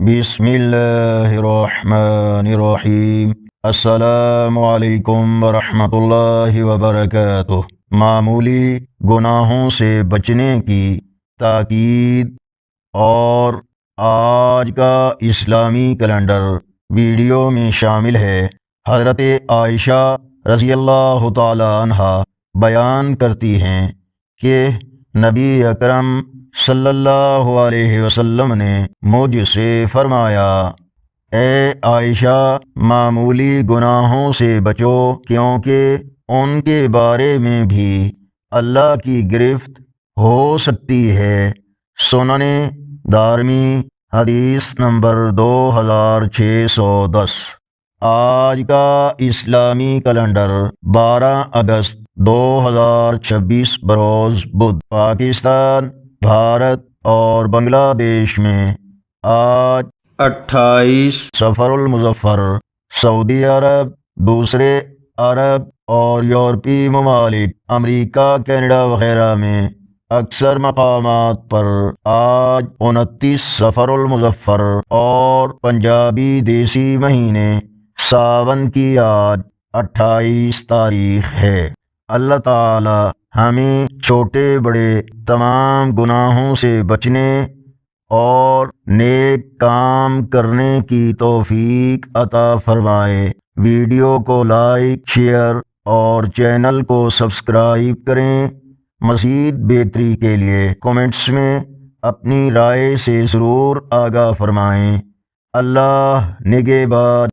بسم اللہ الرحمن الرحیم۔ السلام علیکم ورحمۃ اللہ وبرکاتہ۔ معمولی گناہوں سے بچنے کی تاکید اور آج کا اسلامی کیلنڈر ویڈیو میں شامل ہے۔ حضرت عائشہ رضی اللہ تعالی عنہا بیان کرتی ہیں کہ نبی اکرم صلی اللہ علیہ وسلم نے مجھ سے فرمایا، اے عائشہ، معمولی گناہوں سے بچو، کیونکہ ان کے بارے میں بھی اللہ کی گرفت ہو سکتی ہے۔ سنن دارمی، حدیث نمبر 2610۔ آج کا اسلامی کیلنڈر 12 اگست 2026 بروز بدھ۔ پاکستان، بھارت اور بنگلہ دیش میں آج 28 صفر المظفر۔ سعودی عرب، دوسرے عرب اور یورپی ممالک، امریکہ، کینیڈا وغیرہ میں اکثر مقامات پر آج 29 صفر المظفر اور پنجابی دیسی مہینے ساون کی آج 28 تاریخ ہے۔ اللہ تعالی ہمیں چھوٹے بڑے تمام گناہوں سے بچنے اور نیک کام کرنے کی توفیق عطا فرمائے۔ ویڈیو کو لائک، شیئر اور چینل کو سبسکرائب کریں۔ مزید بہتری کے لیے کومنٹس میں اپنی رائے سے ضرور آگاہ فرمائیں۔ اللہ نگہبان۔